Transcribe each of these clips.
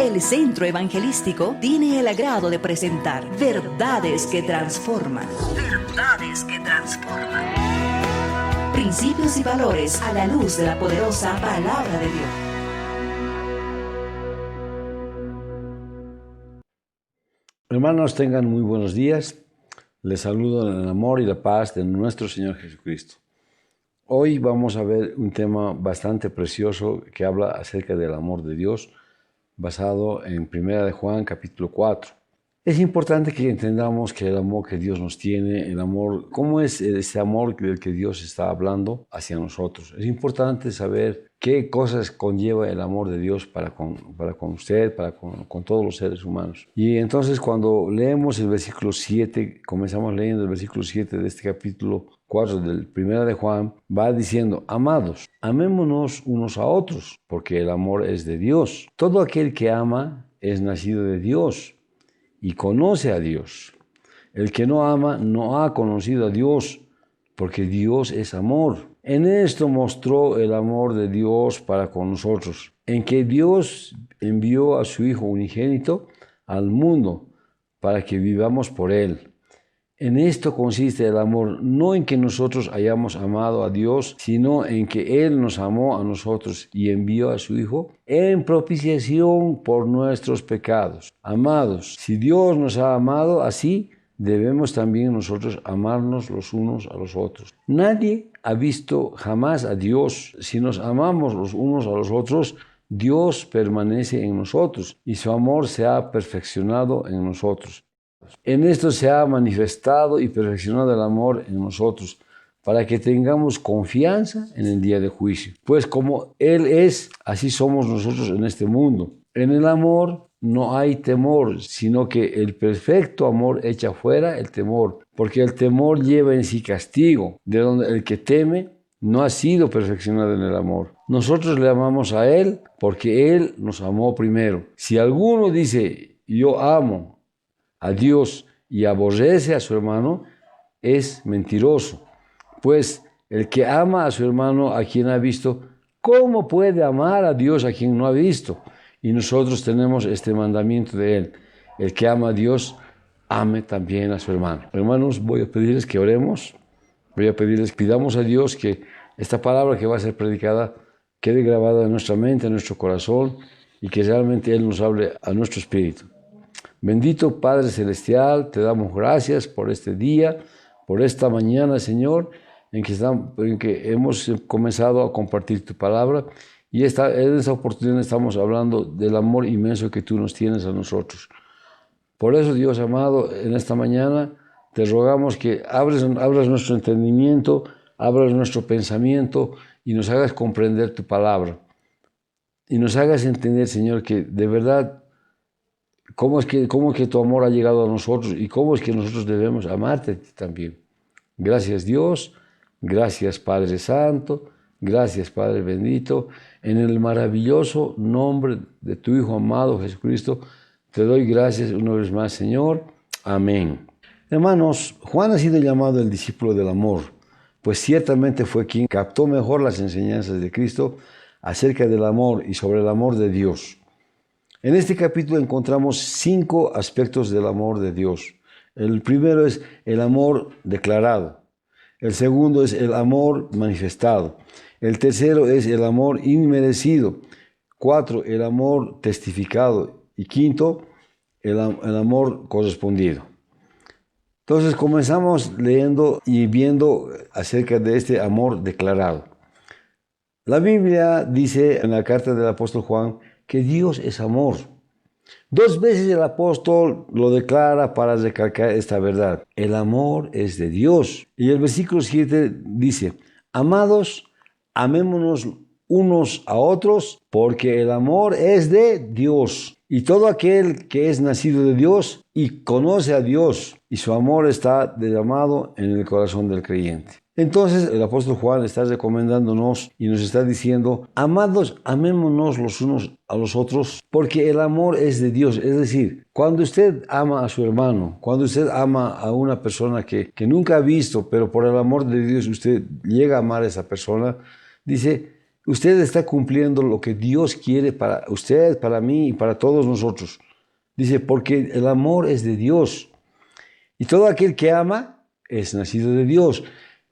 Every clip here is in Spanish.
El Centro Evangelístico tiene el agrado de presentar Verdades que Transforman. Verdades que Transforman. Principios y valores a la luz de la poderosa Palabra de Dios. Hermanos, tengan muy buenos días. Les saludo en el amor y la paz de nuestro Señor Jesucristo. Hoy vamos a ver un tema bastante precioso que habla acerca del amor de Dios, basado en 1 de Juan, capítulo 4. Es importante que entendamos que el amor que Dios nos tiene, el amor, cómo es ese amor del que Dios está hablando hacia nosotros. Es importante saber qué cosas conlleva el amor de Dios para con usted, con todos los seres humanos. Y entonces cuando leemos el versículo 7, comenzamos leyendo el versículo 7 de este capítulo 4 del 1 de Juan, va diciendo: amados, amémonos unos a otros, porque el amor es de Dios. Todo aquel que ama es nacido de Dios y conoce a Dios. El que no ama no ha conocido a Dios, porque Dios es amor. En esto mostró el amor de Dios para con nosotros, en que Dios envió a su Hijo unigénito al mundo para que vivamos por Él. En esto consiste el amor, no en que nosotros hayamos amado a Dios, sino en que Él nos amó a nosotros y envió a su Hijo en propiciación por nuestros pecados. Amados, si Dios nos ha amado así, debemos también nosotros amarnos los unos a los otros. Nadie ha visto jamás a Dios. Si nos amamos los unos a los otros, Dios permanece en nosotros y su amor se ha perfeccionado en nosotros. En esto se ha manifestado y perfeccionado el amor en nosotros, para que tengamos confianza en el día de juicio. Pues como Él es, así somos nosotros en este mundo. En el amor no hay temor, sino que el perfecto amor echa fuera el temor, porque el temor lleva en sí castigo, de donde el que teme no ha sido perfeccionado en el amor. Nosotros le amamos a Él porque Él nos amó primero. Si alguno dice: yo amo a Dios y aborrece a su hermano, es mentiroso. Pues el que ama a su hermano a quien ha visto, ¿cómo puede amar a Dios a quien no ha visto? Y nosotros tenemos este mandamiento de Él: el que ama a Dios, ame también a su hermano. Hermanos, voy a pedirles que oremos, pidamos a Dios que esta palabra que va a ser predicada quede grabada en nuestra mente, en nuestro corazón, y que realmente Él nos hable a nuestro espíritu. Bendito Padre Celestial, te damos gracias por este día, por esta mañana, Señor, en que hemos comenzado a compartir tu palabra, y en esta oportunidad estamos hablando del amor inmenso que tú nos tienes a nosotros. Por eso, Dios amado, en esta mañana te rogamos que abras nuestro entendimiento, abras nuestro pensamiento y nos hagas comprender tu palabra. Y nos hagas entender, Señor, que de verdad ¿cómo es que tu amor ha llegado a nosotros y cómo es que nosotros debemos amarte a ti también? Gracias, Dios. Gracias, Padre Santo. Gracias, Padre bendito. En el maravilloso nombre de tu Hijo amado Jesucristo, te doy gracias una vez más, Señor. Amén. Hermanos, Juan ha sido llamado el discípulo del amor, pues ciertamente fue quien captó mejor las enseñanzas de Cristo acerca del amor y sobre el amor de Dios. En este capítulo encontramos 5 aspectos del amor de Dios. El primero es el amor declarado. El segundo es el amor manifestado. El tercero es el amor inmerecido. 4, el amor testificado. Y 5, el amor correspondido. Entonces comenzamos leyendo y viendo acerca de este amor declarado. La Biblia dice en la carta del apóstol Juan que Dios es amor. 2 veces el apóstol lo declara para recalcar esta verdad. El amor es de Dios. Y el versículo 7 dice: amados, amémonos unos a otros, porque el amor es de Dios. Y todo aquel que es nacido de Dios y conoce a Dios, y su amor está derramado en el corazón del creyente. Entonces el apóstol Juan está recomendándonos y nos está diciendo: amados, amémonos los unos a los otros, porque el amor es de Dios. Es decir, cuando usted ama a su hermano, cuando usted ama a una persona que nunca ha visto, pero por el amor de Dios usted llega a amar a esa persona, dice usted está cumpliendo lo que Dios quiere para usted, para mí y para todos nosotros. Dice, porque el amor es de Dios. Y todo aquel que ama es nacido de Dios.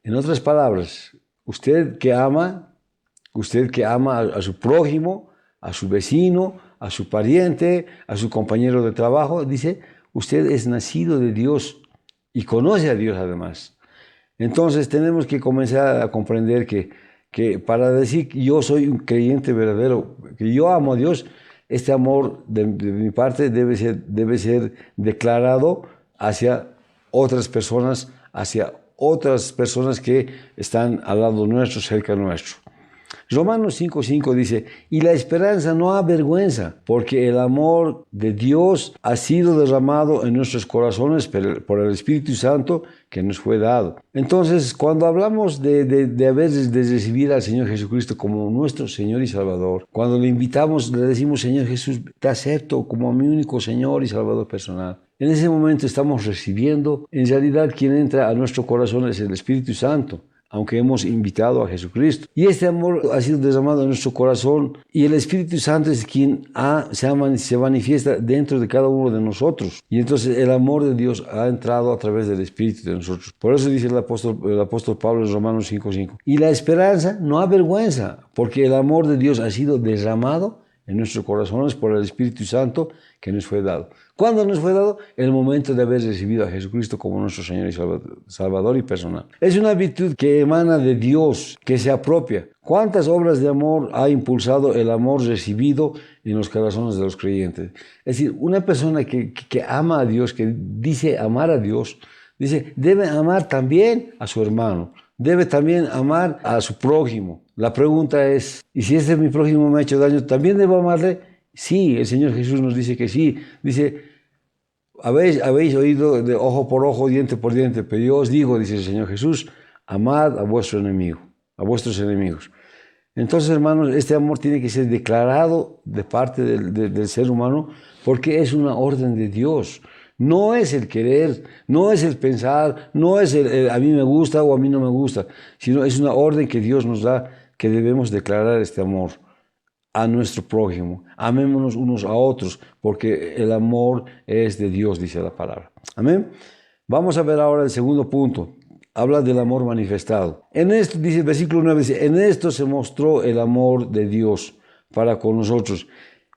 En otras palabras, usted que ama a su prójimo, a su vecino, a su pariente, a su compañero de trabajo, dice, usted es nacido de Dios y conoce a Dios además. Entonces tenemos que comenzar a comprender que para decir que yo soy un creyente verdadero, que yo amo a Dios, este amor de mi parte debe ser declarado hacia otras personas que están al lado nuestro, cerca nuestro. Romanos 5:5 dice, y la esperanza no avergüenza, porque el amor de Dios ha sido derramado en nuestros corazones por el Espíritu Santo que nos fue dado. Entonces, cuando hablamos de recibir al Señor Jesucristo como nuestro Señor y Salvador, cuando le invitamos, le decimos, Señor Jesús, te acepto como mi único Señor y Salvador personal. En ese momento estamos recibiendo, en realidad quien entra a nuestro corazón es el Espíritu Santo, aunque hemos invitado a Jesucristo. Y este amor ha sido derramado en nuestro corazón y el Espíritu Santo es quien se manifiesta dentro de cada uno de nosotros. Y entonces el amor de Dios ha entrado a través del Espíritu de nosotros. Por eso dice el apóstol Pablo en Romanos 5:5. Y la esperanza no avergüenza, porque el amor de Dios ha sido derramado en nuestros corazones por el Espíritu Santo que nos fue dado. ¿Cuándo nos fue dado? El momento de haber recibido a Jesucristo como nuestro Señor y Salvador y personal. Es una virtud que emana de Dios, que se apropia. ¿Cuántas obras de amor ha impulsado el amor recibido en los corazones de los creyentes? Es decir, una persona que ama a Dios, que dice amar a Dios, dice, debe amar también a su hermano, debe también amar a su prójimo. La pregunta es, ¿y si este mi prójimo me ha hecho daño, también debo amarle? Sí, el Señor Jesús nos dice que sí. Dice, habéis oído de ojo por ojo, diente por diente, pero yo os digo, dice el Señor Jesús, amad a vuestro enemigo, a vuestros enemigos. Entonces, hermanos, este amor tiene que ser declarado de parte del ser humano porque es una orden de Dios. No es el querer, no es el pensar, no es el a mí me gusta o a mí no me gusta, sino es una orden que Dios nos da que debemos declarar este amor a nuestro prójimo. Amémonos unos a otros, porque el amor es de Dios, dice la palabra. Amén. Vamos a ver ahora el segundo punto. Habla del amor manifestado. En esto, dice el versículo 9, dice, en esto se mostró el amor de Dios para con nosotros,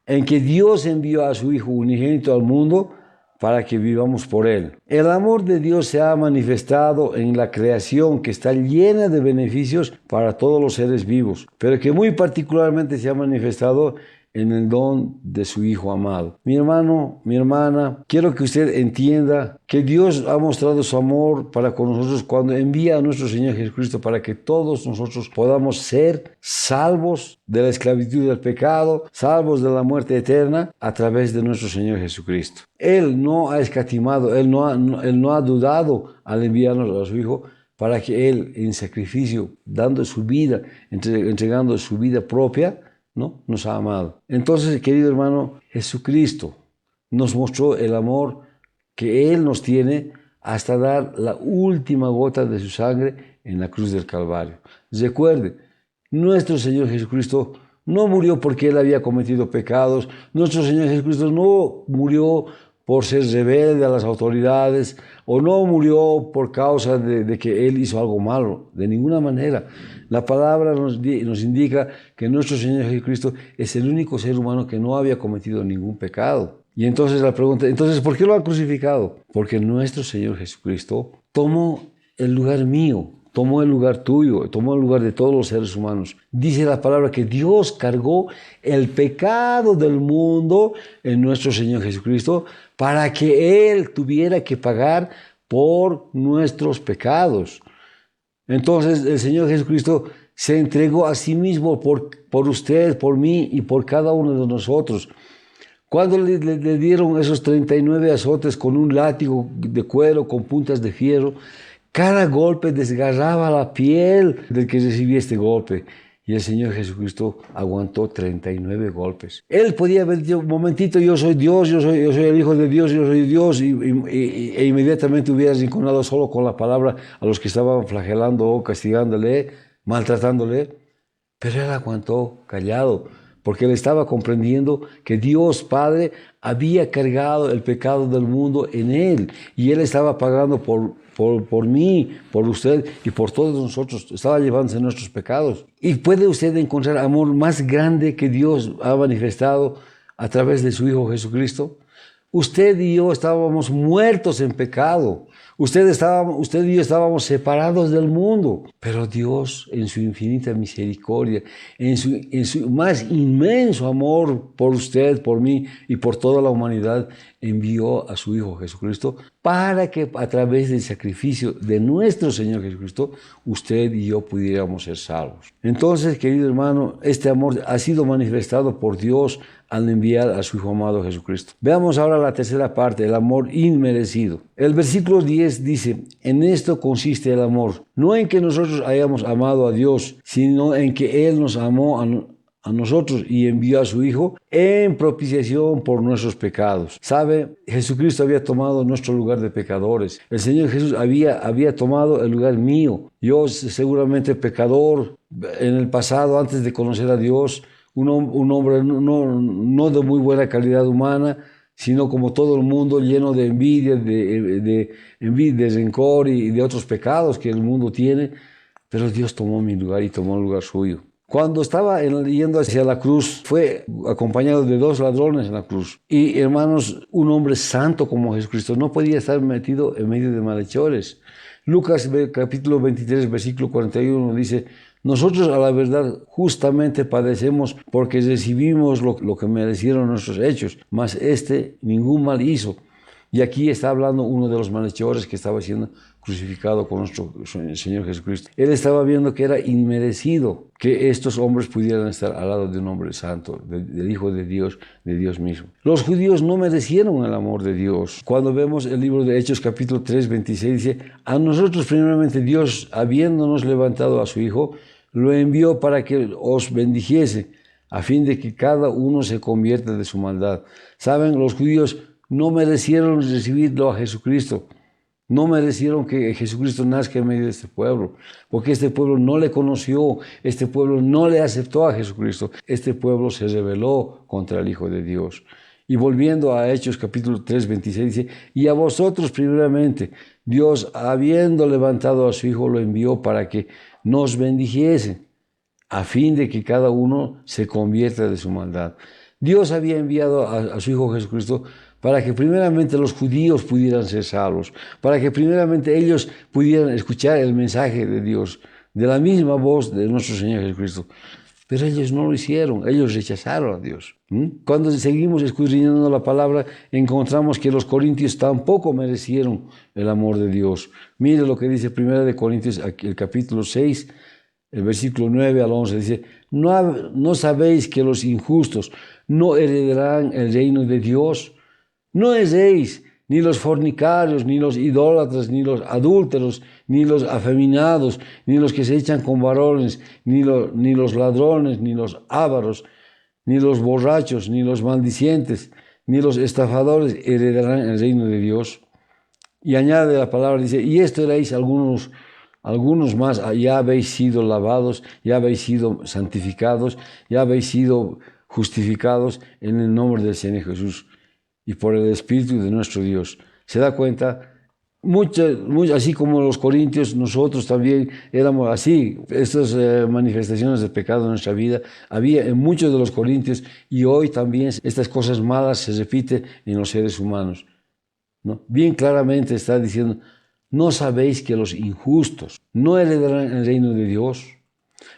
en que Dios envió a su Hijo unigénito al mundo para que vivamos por Él. El amor de Dios se ha manifestado en la creación que está llena de beneficios para todos los seres vivos, pero que muy particularmente se ha manifestado en el don de su Hijo amado. Mi hermano, mi hermana, quiero que usted entienda que Dios ha mostrado su amor para con nosotros cuando envía a nuestro Señor Jesucristo para que todos nosotros podamos ser salvos de la esclavitud del pecado, salvos de la muerte eterna a través de nuestro Señor Jesucristo. Él no ha escatimado, Él no ha dudado al enviarnos a su Hijo para que Él en sacrificio, dando su vida, entregando su vida propia, ¿no? Nos ha amado. Entonces, querido hermano, Jesucristo nos mostró el amor que Él nos tiene hasta dar la última gota de su sangre en la cruz del Calvario. Recuerde, nuestro Señor Jesucristo no murió porque Él había cometido pecados. Nuestro Señor Jesucristo no murió por ser rebelde a las autoridades o no murió por causa de que Él hizo algo malo, de ninguna manera. La palabra nos indica que nuestro Señor Jesucristo es el único ser humano que no había cometido ningún pecado. Y entonces la pregunta, entonces, ¿por qué lo han crucificado? Porque nuestro Señor Jesucristo tomó el lugar mío, tomó el lugar tuyo, tomó el lugar de todos los seres humanos. Dice la palabra que Dios cargó el pecado del mundo en nuestro Señor Jesucristo para que Él tuviera que pagar por nuestros pecados. Entonces el Señor Jesucristo se entregó a sí mismo por usted, por mí y por cada uno de nosotros. Cuando le dieron esos 39 azotes con un látigo de cuero con puntas de fierro, cada golpe desgarraba la piel del que recibía este golpe. Y el Señor Jesucristo aguantó 39 golpes. Él podía haber dicho, un momentito, yo soy Dios, yo soy el Hijo de Dios, yo soy Dios, e inmediatamente hubiera rinconado solo con la palabra a los que estaban flagelando o castigándole, maltratándole. Pero él aguantó callado, porque él estaba comprendiendo que Dios Padre había cargado el pecado del mundo en él, y él estaba pagando por mí, por usted y por todos nosotros, estaba llevándose nuestros pecados. Y puede usted encontrar amor más grande que Dios ha manifestado a través de su Hijo Jesucristo. Usted y yo estábamos muertos en pecado. Usted y yo estábamos separados del mundo. Pero Dios, en su infinita misericordia, en su más inmenso amor por usted, por mí y por toda la humanidad, envió a su Hijo Jesucristo para que a través del sacrificio de nuestro Señor Jesucristo, usted y yo pudiéramos ser salvos. Entonces, querido hermano, este amor ha sido manifestado por Dios al enviar a su Hijo amado Jesucristo. Veamos ahora la tercera parte, el amor inmerecido. El versículo 10 dice: en esto consiste el amor, no en que nosotros hayamos amado a Dios, sino en que Él nos amó a nosotros y envió a su Hijo en propiciación por nuestros pecados. ¿Sabe? Jesucristo había tomado nuestro lugar de pecadores. El Señor Jesús había tomado el lugar mío. Yo, seguramente pecador, en el pasado, antes de conocer a Dios, un hombre no de muy buena calidad humana, sino como todo el mundo, lleno de envidia, de rencor y de otros pecados que el mundo tiene. Pero Dios tomó mi lugar y tomó el lugar suyo. Cuando estaba yendo hacia la cruz, fue acompañado de 2 ladrones en la cruz. Y hermanos, un hombre santo como Jesucristo no podía estar metido en medio de malhechores. Lucas capítulo 23, versículo 41 dice: nosotros a la verdad justamente padecemos porque recibimos lo que merecieron nuestros hechos, mas ningún mal hizo. Y aquí está hablando uno de los malhechores que estaba siendo crucificado con nuestro Señor Jesucristo. Él estaba viendo que era inmerecido que estos hombres pudieran estar al lado de un hombre santo, del Hijo de Dios mismo. Los judíos no merecieron el amor de Dios. Cuando vemos el libro de Hechos capítulo 3, 26 dice: a nosotros primeramente Dios, habiéndonos levantado a su Hijo, lo envió para que os bendijese, a fin de que cada uno se convierta de su maldad. Saben, los judíos no merecieron recibirlo a Jesucristo. No merecieron que Jesucristo nazca en medio de este pueblo, porque este pueblo no le conoció, este pueblo no le aceptó a Jesucristo. Este pueblo se rebeló contra el Hijo de Dios. Y volviendo a Hechos capítulo 3, 26 dice: y a vosotros primeramente, Dios, habiendo levantado a su Hijo, lo envió para que nos bendijese, a fin de que cada uno se convierta de su maldad. Dios había enviado a su Hijo Jesucristo para que primeramente los judíos pudieran ser salvos, para que primeramente ellos pudieran escuchar el mensaje de Dios, de la misma voz de nuestro Señor Jesucristo. Pero ellos no lo hicieron, ellos rechazaron a Dios. Cuando seguimos escudriñando la palabra, encontramos que los corintios tampoco merecieron el amor de Dios. Mire lo que dice 1 Corintios, el capítulo 6, el versículo 9 al 11, dice: ¿No sabéis que los injustos no heredarán el reino de Dios? No erréis, ni los fornicarios, ni los idólatras, ni los adúlteros, ni los afeminados, ni los que se echan con varones, ni los ladrones, ni los ávaros, ni los borrachos, ni los maldicientes, ni los estafadores heredarán el reino de Dios. Y añade la palabra, dice: y esto erais algunos más, ya habéis sido lavados, ya habéis sido santificados, ya habéis sido justificados en el nombre del Señor Jesús y por el Espíritu de nuestro Dios. ¿Se da cuenta? Así como los corintios, nosotros también éramos así. Estas manifestaciones de pecado en nuestra vida había en muchos de los corintios, y hoy también estas cosas malas se repiten en los seres humanos, ¿no? Bien claramente está diciendo: ¿no sabéis que los injustos no heredarán el reino de Dios?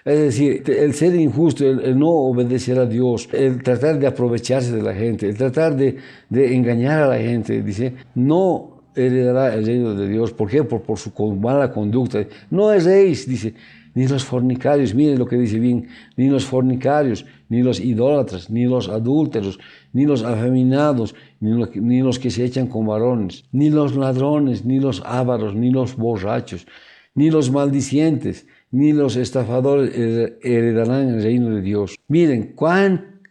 Es decir, el ser injusto, el no obedecer a Dios, el tratar de aprovecharse de la gente, el tratar de engañar a la gente, dice, no heredará el reino de Dios. ¿Por qué? Por su mala conducta. No erréis, dice, ni los fornicarios, mire lo que dice bien, ni los fornicarios, ni los idólatras, ni los adúlteros, ni los afeminados, ni los que se echan con varones, ni los ladrones, ni los ávaros, ni los borrachos, ni los maldicientes, ni los estafadores heredarán el reino de Dios. Miren,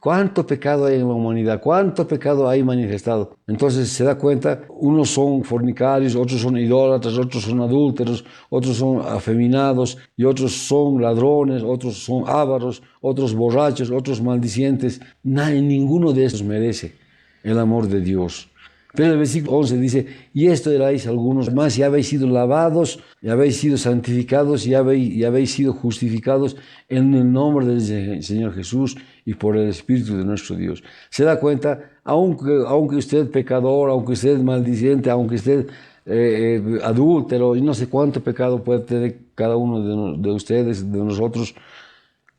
cuánto pecado hay en la humanidad, cuánto pecado hay manifestado. Entonces se da cuenta, unos son fornicarios, otros son idólatras, otros son adúlteros, otros son afeminados, y otros son ladrones, otros son ávaros, otros borrachos, otros maldicientes. Ninguno de estos merece el amor de Dios. Pero el versículo 11 dice, y esto erais algunos más, y habéis sido lavados, y habéis sido santificados, y habéis sido justificados en el nombre del Señor Jesús y por el Espíritu de nuestro Dios. Se da cuenta, aunque usted pecador, aunque usted maldiciente, aunque usted adúltero, y no sé cuánto pecado puede tener cada uno de ustedes, de nosotros,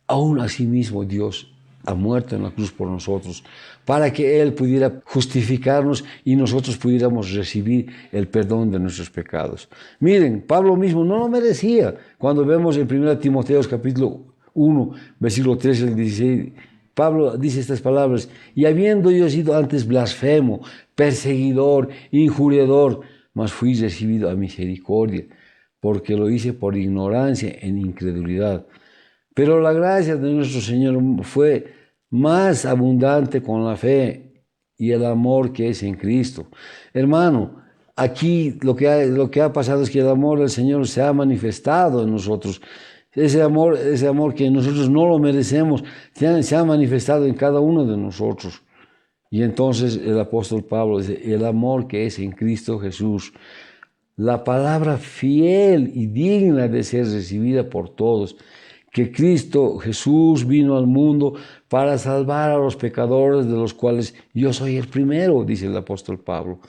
aún así mismo Dios ha muerto en la cruz por nosotros, para que Él pudiera justificarnos y nosotros pudiéramos recibir el perdón de nuestros pecados. Miren, Pablo mismo no lo merecía. Cuando vemos en 1 Timoteo capítulo 1, versículo 13 al 16, Pablo dice estas palabras, y habiendo yo sido antes blasfemo, perseguidor, injuriador, mas fui recibido a misericordia, porque lo hice por ignorancia en incredulidad. Pero la gracia de nuestro Señor fue más abundante con la fe y el amor que es en Cristo. Hermano, aquí lo que ha pasado es que el amor del Señor se ha manifestado en nosotros. Ese amor que nosotros no lo merecemos, se ha manifestado en cada uno de nosotros. Y entonces el apóstol Pablo dice, el amor que es en Cristo Jesús, la palabra fiel y digna de ser recibida por todos, que Cristo Jesús vino al mundo para salvar a los pecadores, de los cuales yo soy el primero, dice el apóstol Pablo.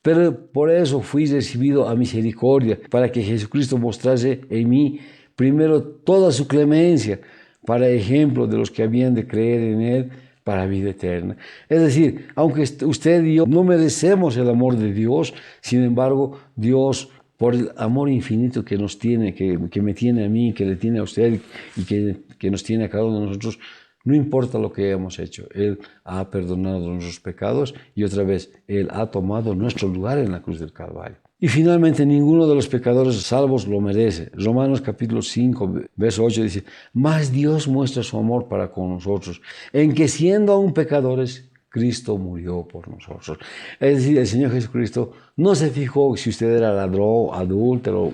Pero por eso fui recibido a misericordia, para que Jesucristo mostrase en mí primero toda su clemencia, para ejemplo de los que habían de creer en Él para vida eterna. Es decir, aunque usted y yo no merecemos el amor de Dios, sin embargo, Dios, por el amor infinito que nos tiene, que me tiene a mí, que le tiene a usted y que nos tiene a cada uno de nosotros, no importa lo que hayamos hecho, Él ha perdonado nuestros pecados y otra vez, Él ha tomado nuestro lugar en la cruz del Calvario. Y finalmente, ninguno de los pecadores salvos lo merece. Romanos capítulo 5, verso 8 dice, mas Dios muestra su amor para con nosotros, en que siendo aún pecadores, Cristo murió por nosotros. Es decir, el Señor Jesucristo no se fijó si usted era ladrón, adúltero,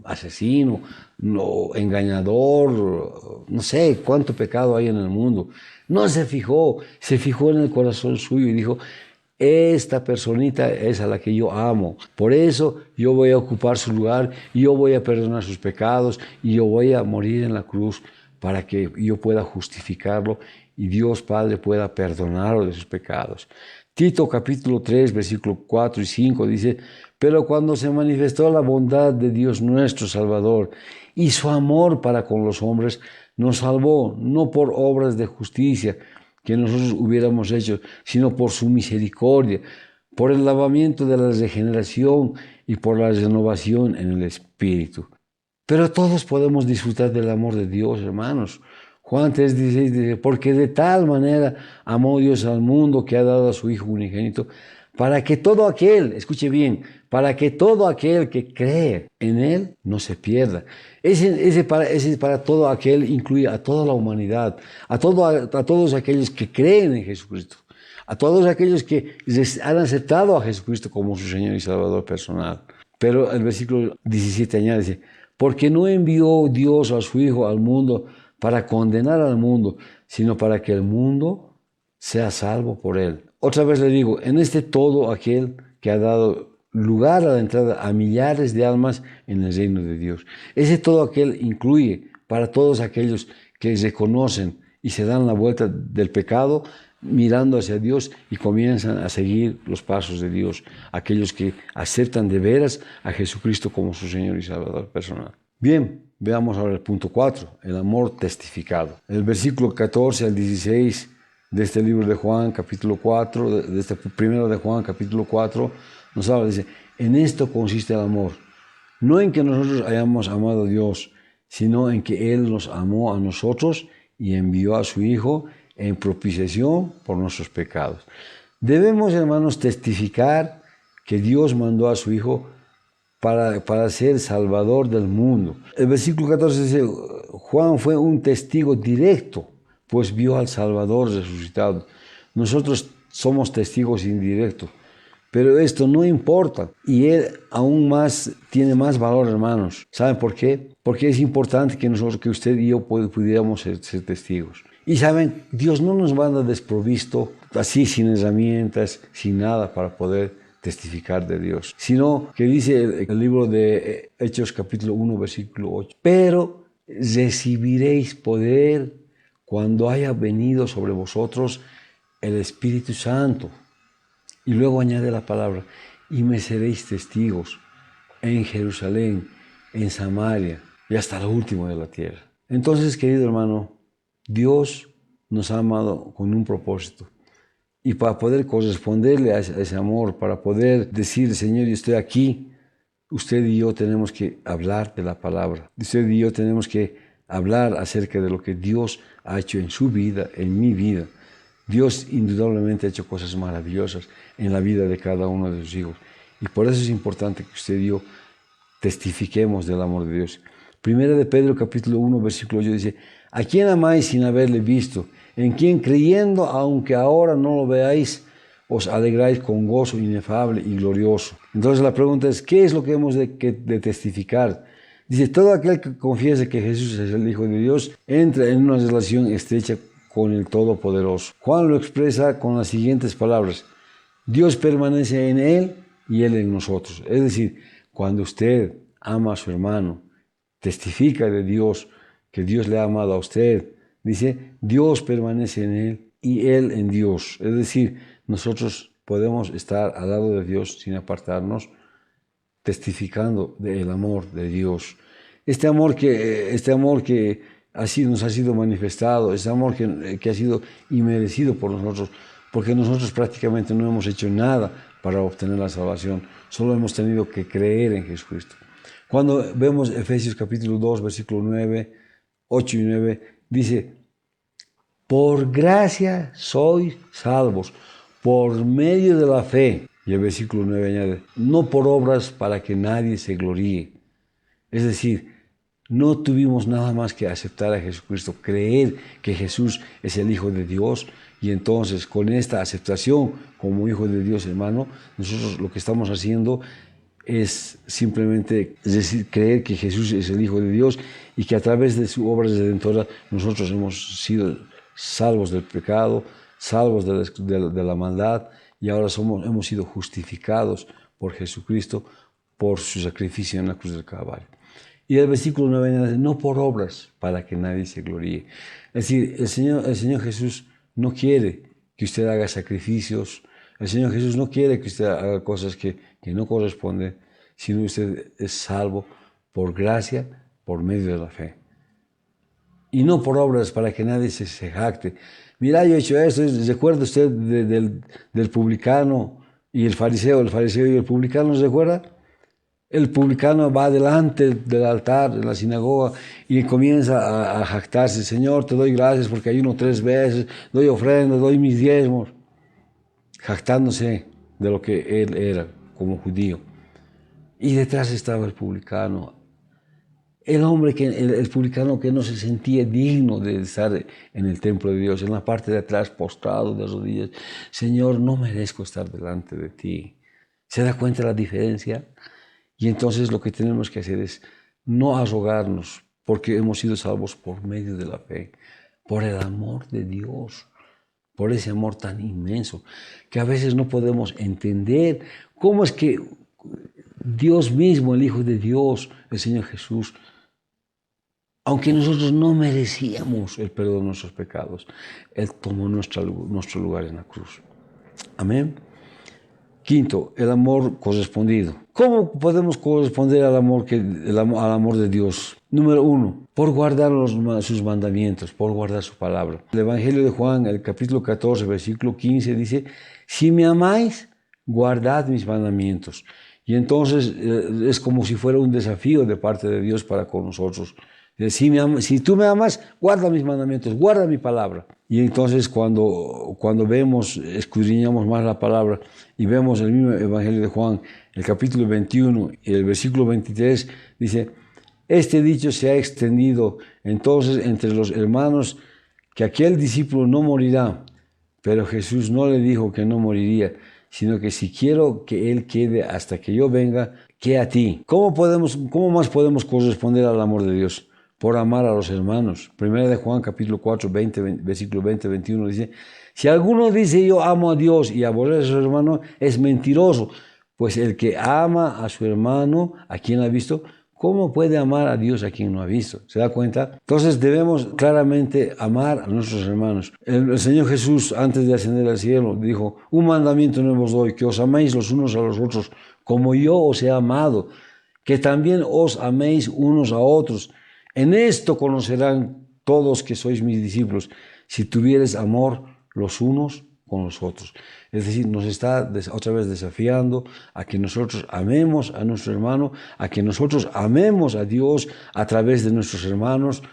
asesino, engañador, no sé cuánto pecado hay en el mundo. No se fijó en el corazón suyo y dijo, esta personita es a la que yo amo. Por eso yo voy a ocupar su lugar y yo voy a perdonar sus pecados y yo voy a morir en la cruz para que yo pueda justificarlo y Dios Padre pueda perdonarlo de sus pecados. Tito capítulo 3, versículo 4 y 5 dice, pero cuando se manifestó la bondad de Dios nuestro Salvador y su amor para con los hombres, nos salvó no por obras de justicia que nosotros hubiéramos hecho, sino por su misericordia, por el lavamiento de la regeneración y por la renovación en el Espíritu. Pero todos podemos disfrutar del amor de Dios, hermanos. Juan 3:16 dice, porque de tal manera amó Dios al mundo que ha dado a su Hijo unigénito, para que todo aquel, escuche bien, para que todo aquel que cree en Él no se pierda. Ese para todo aquel incluye a toda la humanidad, a todos aquellos que creen en Jesucristo, a todos aquellos que han aceptado a Jesucristo como su Señor y Salvador personal. Pero el versículo 17 añade, dice, porque no envió Dios a su Hijo al mundo para condenar al mundo, sino para que el mundo sea salvo por Él. Otra vez le digo, en todo aquel que ha dado lugar a la entrada a millares de almas en el reino de Dios. Ese todo aquel incluye para todos aquellos que reconocen y se dan la vuelta del pecado, mirando hacia Dios y comienzan a seguir los pasos de Dios, aquellos que aceptan de veras a Jesucristo como su Señor y Salvador personal. Bien, veamos ahora el punto 4, el amor testificado. El versículo 14 al 16 de este libro de Juan, capítulo 4, de este primero de Juan, capítulo 4, nos habla, dice, en esto consiste el amor, no en que nosotros hayamos amado a Dios, sino en que Él nos amó a nosotros y envió a su Hijo en propiciación por nuestros pecados. Debemos, hermanos, testificar que Dios mandó a su Hijo para ser Salvador del mundo. El versículo 14 dice, Juan fue un testigo directo pues vio al Salvador resucitado. Nosotros somos testigos indirectos, pero esto no importa. Y Él aún más tiene más valor, hermanos. ¿Saben por qué? Porque es importante que nosotros, que usted y yo pudiéramos ser testigos. Y saben, Dios no nos manda desprovisto, así sin herramientas, sin nada para poder testificar de Dios, sino que dice el libro de Hechos capítulo 1 versículo 8, pero recibiréis poder cuando haya venido sobre vosotros el Espíritu Santo. Y luego añade la palabra, y me seréis testigos en Jerusalén, en Samaria y hasta lo último de la tierra. Entonces, querido hermano, Dios nos ha amado con un propósito. Y para poder corresponderle a ese amor, para poder decir, Señor, yo estoy aquí, usted y yo tenemos que hablar de la palabra. Usted y yo tenemos que hablar acerca de lo que Dios ha hecho en su vida, en mi vida. Dios indudablemente ha hecho cosas maravillosas en la vida de cada uno de sus hijos. Y por eso es importante que usted y yo testifiquemos del amor de Dios. Primera de Pedro capítulo 1 versículo 8 dice, ¿a quién amáis sin haberle visto? En quien creyendo, aunque ahora no lo veáis, os alegráis con gozo inefable y glorioso. Entonces la pregunta es, ¿qué es lo que hemos de testificar? Dice, todo aquel que confiese que Jesús es el Hijo de Dios, entra en una relación estrecha con el Todopoderoso. Juan lo expresa con las siguientes palabras, Dios permanece en él y él en nosotros. Es decir, cuando usted ama a su hermano, testifica de Dios, que Dios le ha amado a usted, dice, Dios permanece en él y él en Dios. Es decir, nosotros podemos estar al lado de Dios sin apartarnos, testificando del amor de Dios. Este amor que así nos ha sido manifestado, este amor que ha sido inmerecido por nosotros, porque nosotros prácticamente no hemos hecho nada para obtener la salvación, solo hemos tenido que creer en Jesucristo. Cuando vemos Efesios capítulo 2, versículo 9, 8 y 9, dice, por gracia sois salvos, por medio de la fe. Y el versículo 9 añade, no por obras para que nadie se gloríe. Es decir, no tuvimos nada más que aceptar a Jesucristo, creer que Jesús es el Hijo de Dios, y entonces con esta aceptación como Hijo de Dios, hermano, nosotros lo que estamos haciendo es simplemente creer que Jesús es el Hijo de Dios y que a través de su obra redentora nosotros hemos sido salvos del pecado, salvos de la maldad, y ahora hemos sido justificados por Jesucristo por su sacrificio en la cruz del Calvario. Y el versículo 9 dice, no por obras para que nadie se gloríe. Es decir, el Señor Jesús no quiere que usted haga sacrificios, el Señor Jesús no quiere que usted haga cosas que no corresponden, sino usted es salvo por gracia, por medio de la fe. Y no por obras para que nadie se jacte. Mira, yo he hecho esto. ¿Recuerda usted del publicano y el fariseo y el publicano? ¿Se recuerda? El publicano va delante del altar en la sinagoga y comienza a jactarse. Señor, te doy gracias porque ayuno 3 veces, doy ofrenda, doy mis diezmos. Jactándose de lo que él era como judío. Y detrás estaba el publicano. El publicano que no se sentía digno de estar en el templo de Dios, en la parte de atrás, postrado de rodillas. Señor, no merezco estar delante de ti. ¿Se da cuenta la diferencia? Y entonces lo que tenemos que hacer es no arrogarnos, porque hemos sido salvos por medio de la fe, por el amor de Dios, por ese amor tan inmenso, que a veces no podemos entender cómo es que Dios mismo, el Hijo de Dios, el Señor Jesús, aunque nosotros no merecíamos el perdón de nuestros pecados, Él tomó nuestro lugar en la cruz. Amén. Quinto, el amor correspondido. ¿Cómo podemos corresponder al amor de Dios? Número 1, por guardar sus mandamientos, por guardar su palabra. El Evangelio de Juan, el capítulo 14, versículo 15, dice, si me amáis, guardad mis mandamientos. Y entonces es como si fuera un desafío de parte de Dios para con nosotros. Si tú me amas, guarda mis mandamientos, guarda mi palabra. Y entonces cuando escudriñamos más la palabra y vemos el mismo Evangelio de Juan, el capítulo 21 y el versículo 23, dice, este dicho se ha extendido entonces entre los hermanos que aquel discípulo no morirá, pero Jesús no le dijo que no moriría, sino que si quiero que él quede hasta que yo venga, ¿qué a ti? ¿Cómo más podemos corresponder al amor de Dios? Por amar a los hermanos. Primera de Juan, capítulo 4, versículo 20-21 dice, si alguno dice yo amo a Dios y aborrece a su hermano, es mentiroso, pues el que ama a su hermano, ¿a quien ha visto? ¿Cómo puede amar a Dios a quien no ha visto? ¿Se da cuenta? Entonces debemos claramente amar a nuestros hermanos. El Señor Jesús, antes de ascender al cielo, dijo, un mandamiento nuevo os doy, que os améis los unos a los otros, como yo os he amado, que también os améis unos a otros. En esto conocerán todos que sois mis discípulos, si tuviereis amor los unos con los otros. Es decir, nos está otra vez desafiando a que nosotros amemos a nuestro hermano, a que nosotros amemos a Dios a través de nuestros hermanos,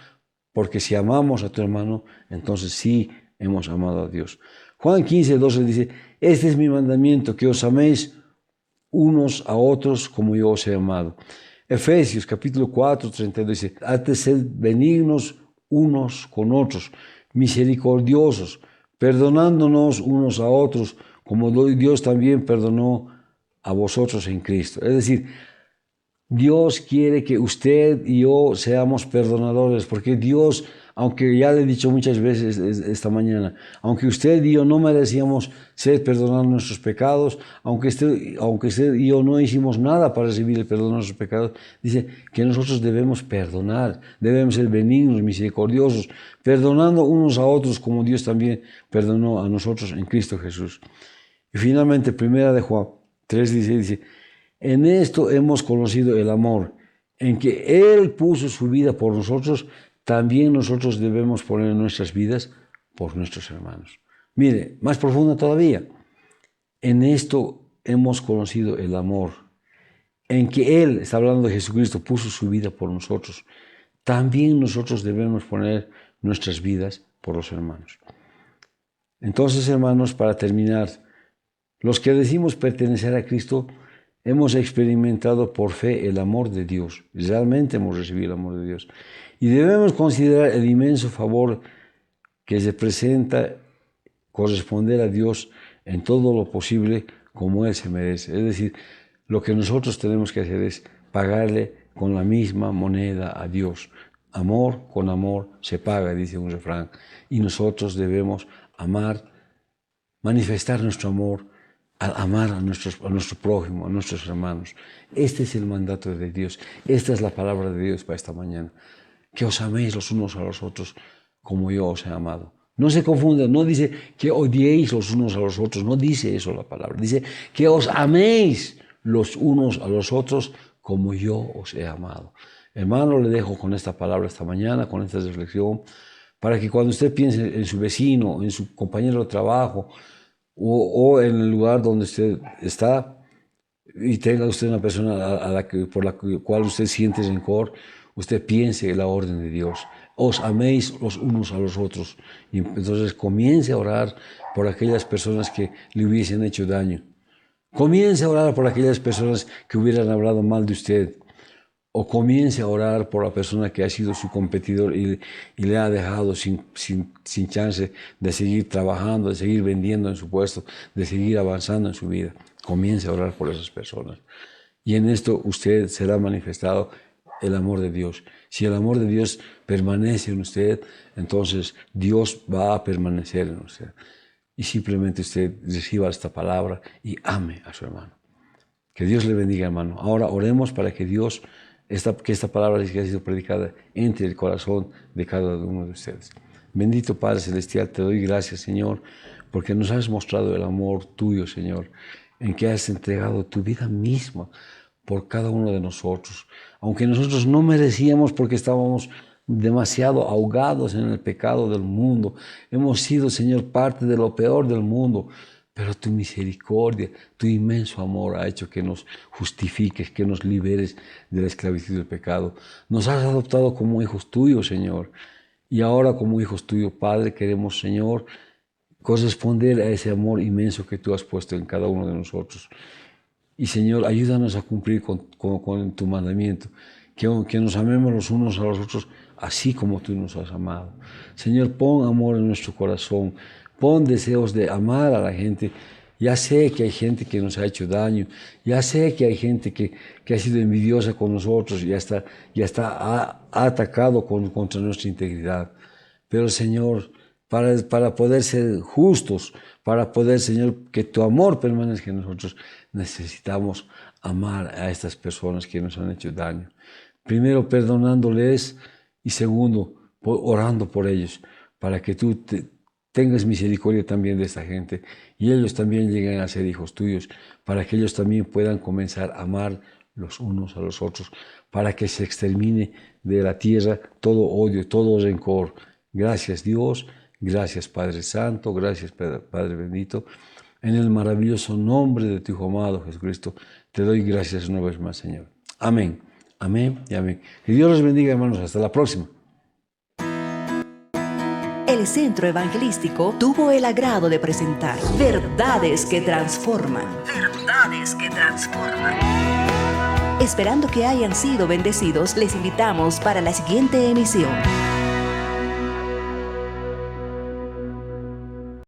porque si amamos a tu hermano, entonces sí hemos amado a Dios. Juan 15:12 dice, este es mi mandamiento, que os améis unos a otros como yo os he amado. Efesios capítulo 4:32 dice, antes sed benignos unos con otros, misericordiosos, perdonándonos unos a otros, como Dios también perdonó a vosotros en Cristo. Es decir, Dios quiere que usted y yo seamos perdonadores, porque Dios, aunque ya le he dicho muchas veces esta mañana, aunque usted y yo no merecíamos ser perdonados nuestros pecados, aunque usted y yo no hicimos nada para recibir el perdón de nuestros pecados, dice que nosotros debemos perdonar, debemos ser benignos, misericordiosos, perdonando unos a otros como Dios también perdonó a nosotros en Cristo Jesús. Y finalmente, primera de Juan 3:16 dice, en esto hemos conocido el amor, en que Él puso su vida por nosotros, también nosotros debemos poner nuestras vidas por nuestros hermanos. Mire, más profundo todavía, en esto hemos conocido el amor, en que Él, está hablando de Jesucristo, puso su vida por nosotros, también nosotros debemos poner nuestras vidas por los hermanos. Entonces, hermanos, para terminar, los que decimos pertenecer a Cristo, hemos experimentado por fe el amor de Dios. Realmente hemos recibido el amor de Dios. Y debemos considerar el inmenso favor que se presenta corresponder a Dios en todo lo posible como Él se merece. Es decir, lo que nosotros tenemos que hacer es pagarle con la misma moneda a Dios. Amor con amor se paga, dice un refrán. Y nosotros debemos amar, manifestar nuestro amor, al amar a nuestro prójimo, a nuestros hermanos. Este es el mandato de Dios. Esta es la palabra de Dios para esta mañana. Que os améis los unos a los otros como yo os he amado. No se confunda, no dice que odiéis los unos a los otros, no dice eso la palabra. Dice que os améis los unos a los otros como yo os he amado. Hermano, le dejo con esta palabra esta mañana, con esta reflexión, para que cuando usted piense en su vecino, en su compañero de trabajo, o en el lugar donde usted está y tenga usted una persona por la cual usted siente rencor, usted piense la orden de Dios. Os améis los unos a los otros. Y entonces comience a orar por aquellas personas que le hubiesen hecho daño. Comience a orar por aquellas personas que hubieran hablado mal de usted. O comience a orar por la persona que ha sido su competidor y le ha dejado sin chance de seguir trabajando, de seguir vendiendo en su puesto, de seguir avanzando en su vida. Comience a orar por esas personas. Y en esto usted será manifestado el amor de Dios. Si el amor de Dios permanece en usted, entonces Dios va a permanecer en usted. Y simplemente usted reciba esta palabra y ame a su hermano. Que Dios le bendiga, hermano. Ahora oremos para que Dios... que esta palabra que ha sido predicada entre el corazón de cada uno de ustedes. Bendito Padre Celestial, te doy gracias, Señor, porque nos has mostrado el amor tuyo, Señor, en que has entregado tu vida misma por cada uno de nosotros. Aunque nosotros no merecíamos porque estábamos demasiado ahogados en el pecado del mundo, hemos sido, Señor, parte de lo peor del mundo, pero tu misericordia, tu inmenso amor ha hecho que nos justifiques, que nos liberes de la esclavitud del pecado. Nos has adoptado como hijos tuyos, Señor. Y ahora como hijos tuyos, Padre, queremos, Señor, corresponder a ese amor inmenso que tú has puesto en cada uno de nosotros. Y, Señor, ayúdanos a cumplir con tu mandamiento, que nos amemos los unos a los otros así como tú nos has amado. Señor, pon amor en nuestro corazón, pon deseos de amar a la gente. Ya sé que hay gente que nos ha hecho daño, ya sé que hay gente que ha sido envidiosa con nosotros, ha atacado contra nuestra integridad. Pero Señor, para poder ser justos, para poder, Señor, que tu amor permanezca en nosotros, necesitamos amar a estas personas que nos han hecho daño. Primero, perdonándoles y segundo, orando por ellos, para que tú tengas misericordia también de esta gente y ellos también lleguen a ser hijos tuyos, para que ellos también puedan comenzar a amar los unos a los otros, para que se extermine de la tierra todo odio, todo rencor. Gracias Dios, gracias Padre Santo, gracias Padre bendito. En el maravilloso nombre de tu Hijo amado Jesucristo, te doy gracias una vez más, Señor. Amén, amén y amén. Que Dios los bendiga, hermanos. Hasta la próxima. El Centro Evangelístico tuvo el agrado de presentar Verdades que Transforman. Verdades que Transforman. Esperando que hayan sido bendecidos, les invitamos para la siguiente emisión.